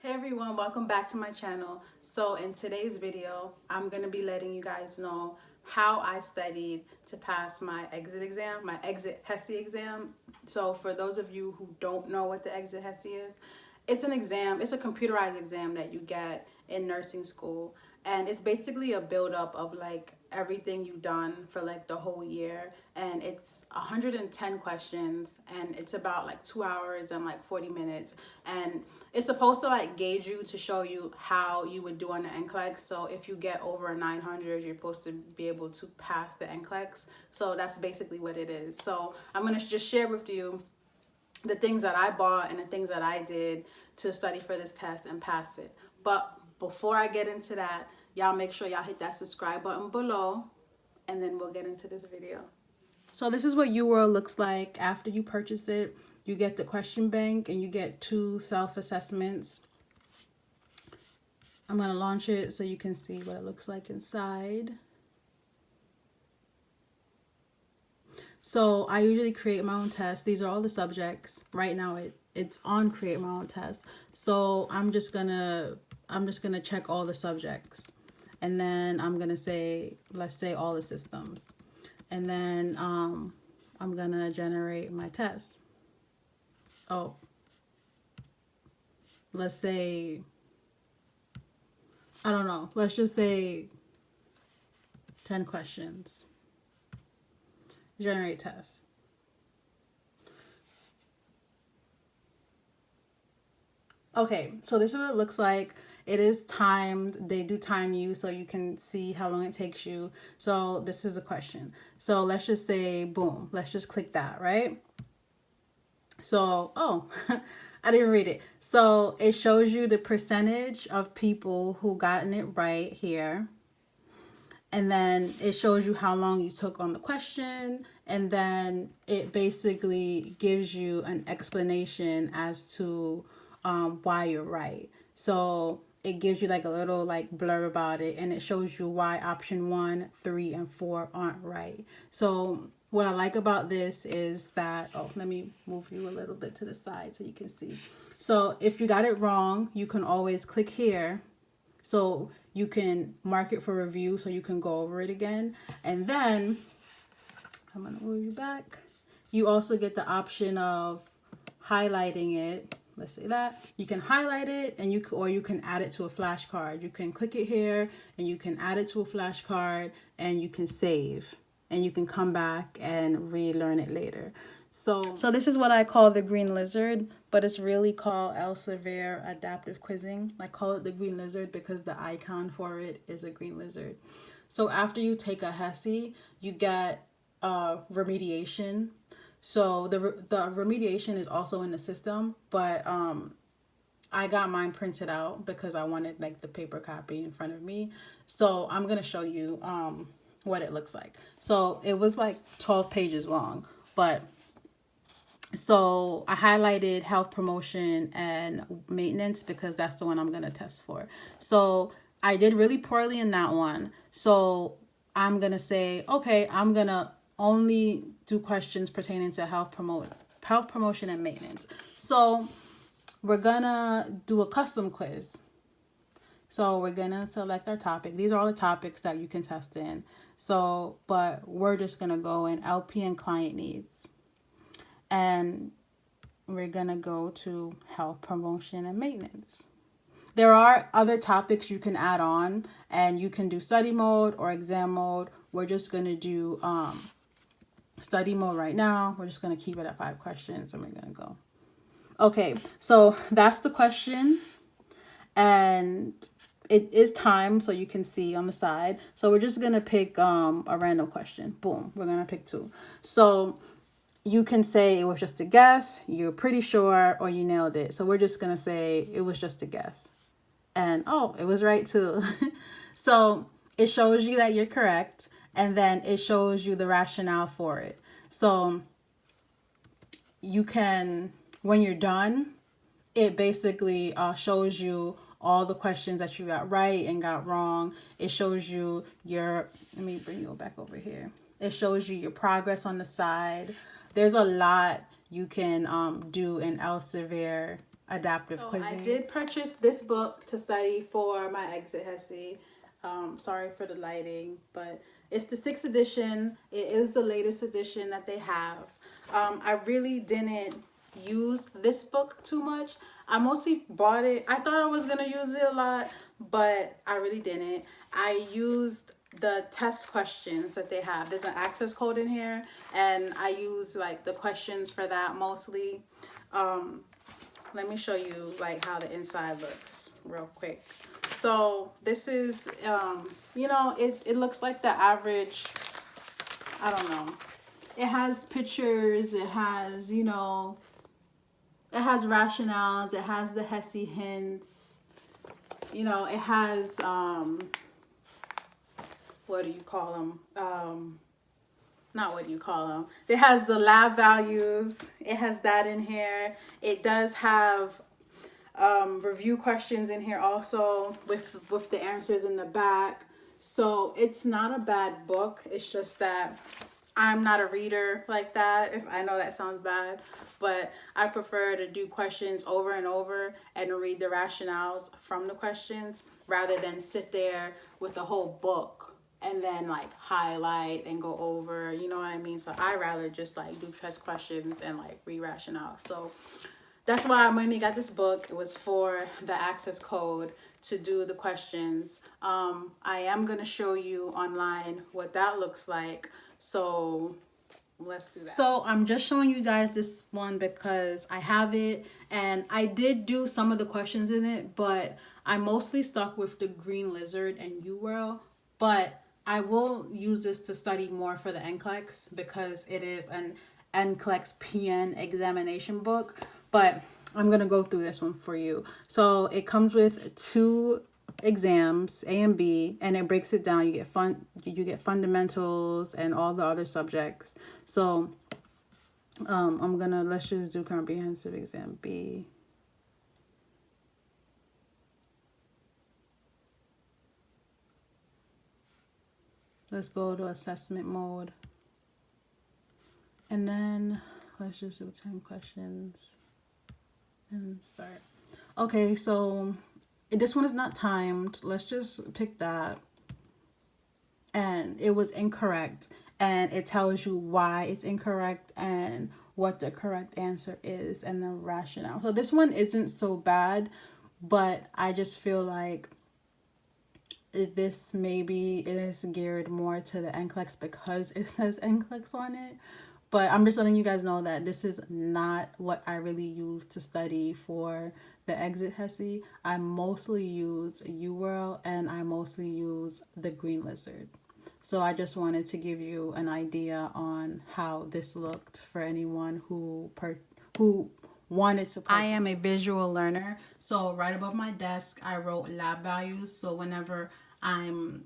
Hey everyone, welcome back to my channel. So in today's video, I'm going to be letting you guys know how I studied to pass my exit exam, my exit Hesi exam. So for those of you who don't know what the exit Hesi is, it's an exam, it's a computerized exam that you get in nursing school. And it's basically a buildup of like everything you've done for like the whole year. And it's 110 questions and it's about like 2 hours and like 40 minutes. And it's supposed to like gauge you to show you how you would do on the NCLEX. So if you get over a 900, you're supposed to be able to pass the NCLEX. So that's basically what it is. So I'm going to just share with you the things that I bought and the things that I did to study for this test and pass it. But before I get into that, y'all make sure y'all hit that subscribe button below and then we'll get into this video. So this is what UWorld looks like after you purchase it. You get the question bank and you get 2 self-assessments. I'm going to launch it so you can see what it looks like inside. So I usually create my own test. These are all the subjects. Right now it's on create my own test. So I'm just gonna check all the subjects. And then I'm gonna say, let's say all the systems. And then I'm gonna generate my test. Oh, let's say, I don't know, let's just say 10 questions. Generate test. Okay, so this is what it looks like. It is timed. They do time you so you can see how long it takes you. So this is a question. So let's just say, boom, let's just click that, right? So, oh, I didn't read it. So it shows you the percentage of people who gotten it right here. And then it shows you how long you took on the question. And then it basically gives you an explanation as to why you're right. So it gives you like a little like blur about it. And it shows you why option 1, 3, and 4 aren't right. So what I like about this is that, oh, let me move you a little bit to the side so you can see. So if you got it wrong, you can always click here. So you can mark it for review so you can go over it again. And then I'm going to move you back. You also get the option of highlighting it. Let's say that you can highlight it and you can add it to a flashcard. You can click it here and you can add it to a flashcard and you can save and you can come back and relearn it later. So this is what I call the green lizard, but it's really called Elsevier adaptive quizzing. I call it the green lizard because the icon for it is a green lizard. So after you take a Hesi, you get remediation. So the remediation is also in the system, but I got mine printed out because I wanted like the paper copy in front of me. So I'm gonna show you what it looks like. So it was like 12 pages long, but so I highlighted health promotion and maintenance because that's the one I'm going to test for. So I did really poorly in that one. So I'm going to say, okay, I'm going to only do questions pertaining to health promotion and maintenance. So we're going to do a custom quiz. So we're going to select our topic. These are all the topics that you can test in. So, but we're just going to go in LP and client needs. And we're going to go to health promotion and maintenance. There are other topics you can add on and you can do study mode or exam mode. We're just going to do study mode right now. We're just going to keep it at 5 questions and we're going to go. Okay, so that's the question. And it is timed so you can see on the side. So we're just going to pick a random question. Boom, we're going to pick 2. So you can say it was just a guess, you're pretty sure, or you nailed it. So we're just going to say it was just a guess. And oh, it was right too. So it shows you that you're correct. And then it shows you the rationale for it. So you can, when you're done, it basically shows you all the questions that you got right and got wrong. It shows you your, let me bring you back over here. It shows you your progress on the side. There's a lot you can do in Elsevier adaptive quizzing. I did purchase this book to study for my exit Hesi. Sorry for the lighting, but it's the 6th edition. It is the latest edition that they have. I really didn't use this book too much. I mostly bought it. I thought I was going to use it a lot, but I really didn't. I used the test questions that they have. There's an access code in here, and I use like the questions for that mostly. Let me show you like how the inside looks real quick. So this is, you know, it looks like the average, I don't know. It has pictures, it has, you know, it has rationales, it has the Hesi hints, you know, it has, what do you call them? Not what do you call them. It has the lab values. It has that in here. It does have review questions in here also with the answers in the back. So it's not a bad book. It's just that I'm not a reader like that. If I know that sounds bad, but I prefer to do questions over and over and read the rationales from the questions rather than sit there with the whole book and then like highlight and go over, you know what I mean? So I rather just like do test questions and like read rationale. So that's why I mainly got this book. It was for the access code to do the questions. I am gonna show you online what that looks like. So let's do that. So I'm just showing you guys this one because I have it and I did do some of the questions in it, but I mostly stuck with the green lizard and UWorld. But I will use this to study more for the NCLEX because it is an NCLEX PN examination book. But I'm going to go through this one for you. So it comes with 2 exams, A and B, and it breaks it down. You get fundamentals and all the other subjects. So let's just do comprehensive exam B. Let's go to assessment mode. And then let's just do 10 questions and start. Okay, so this one is not timed. Let's just pick that. And it was incorrect. And it tells you why it's incorrect and what the correct answer is and the rationale. So this one isn't so bad, but I just feel like this maybe is geared more to the NCLEX because it says NCLEX on it. But I'm just letting you guys know that this is not what I really use to study for the exit Hesi. I mostly use UWorld and I mostly use the green lizard. So I just wanted to give you an idea on how this looked for anyone who wanted to purchase. I am a visual learner, so right above my desk I wrote lab values, so whenever I'm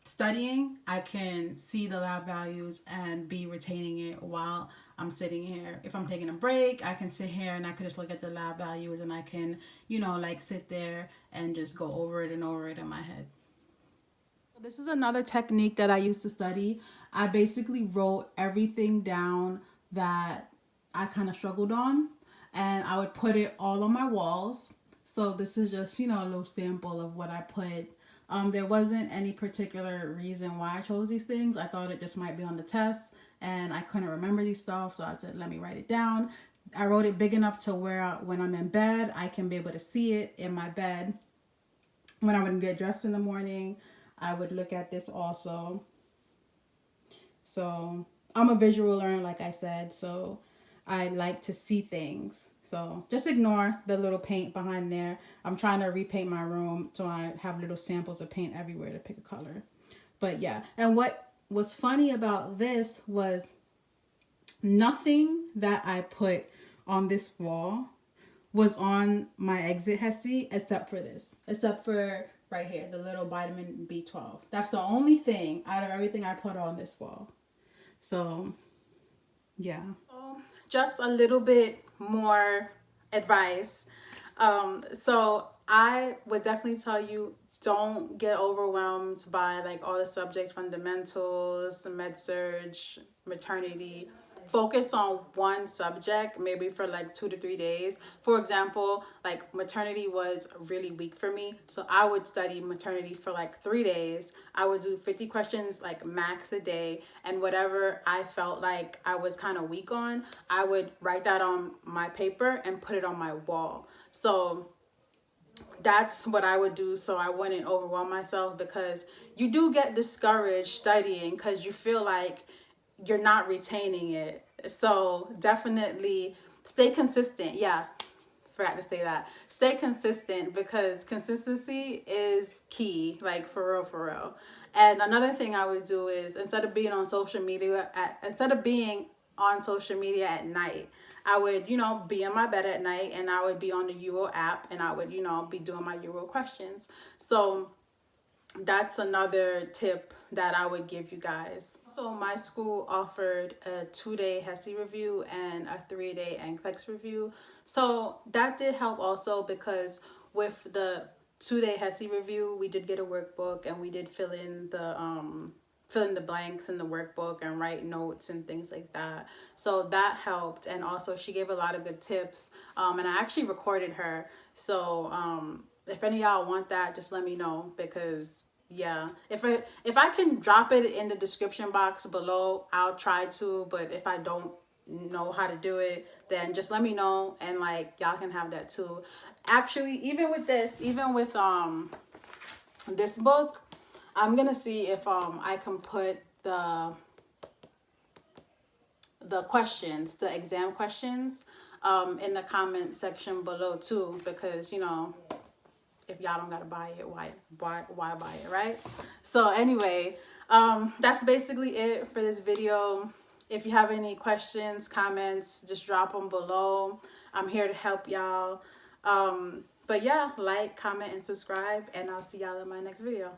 studying I can see the lab values and be retaining it while I'm sitting here. If I'm taking a break, I can sit here and I can just look at the lab values and I can, you know, like sit there and just go over it and over it in my head. This is another technique that I used to study. I basically wrote everything down that I kind of struggled on and I would put it all on my walls. So this is just, you know, a little sample of what I put. There wasn't any particular reason why I chose these things. I thought it just might be on the test and I couldn't remember these stuff. So I said, let me write it down. I wrote it big enough to where when I'm in bed, I can be able to see it in my bed. When I would get dressed in the morning, I would look at this also. So I'm a visual learner, like I said, so I like to see things. So just ignore the little paint behind there. I'm trying to repaint my room so I have little samples of paint everywhere to pick a color. But yeah, and what was funny about this was nothing that I put on this wall was on my exit Hesi except for this, except for right here, the little vitamin B12. That's the only thing out of everything I put on this wall. So yeah, just a little bit more advice. So I would definitely tell you, don't get overwhelmed by like all the subjects, fundamentals, the med surge, maternity. focus on one subject, maybe for like 2 to 3 days. For example, like maternity was really weak for me, so I would study maternity for like 3 days. I would do 50 questions like max a day, and whatever I felt like I was kind of weak on, I would write that on my paper and put it on my wall. So that's what I would do, so I wouldn't overwhelm myself, because you do get discouraged studying because you feel like you're not retaining it. So definitely stay consistent. Yeah, forgot to say that. Stay consistent, because consistency is key, like for real, for real. And another thing I would do is, instead of being on social media at night, I would, be in my bed at night, and I would be on the UWorld app, and I would, be doing my UWorld questions. So that's another tip that I would give you guys. So my school offered a 2-day Hesi review and a 3-day NCLEX review. So that did help also, because with the 2-day Hesi review, we did get a workbook, and we did fill in the blanks in the workbook and write notes and things like that. So that helped, and also she gave a lot of good tips. And I actually recorded her. So if any of y'all want that, just let me know, because yeah, if I can drop it in the description box below, I'll try to. But if I don't know how to do it, then just let me know, and like y'all can have that too. Actually, even with this book, I'm gonna see if I can put the questions, the exam questions, in the comment section below too, because if y'all don't gotta buy it, why buy it, right? So anyway, that's basically it for this video. If you have any questions, comments, just drop them below. I'm here to help y'all. But yeah, like, comment, and subscribe, and I'll see y'all in my next video.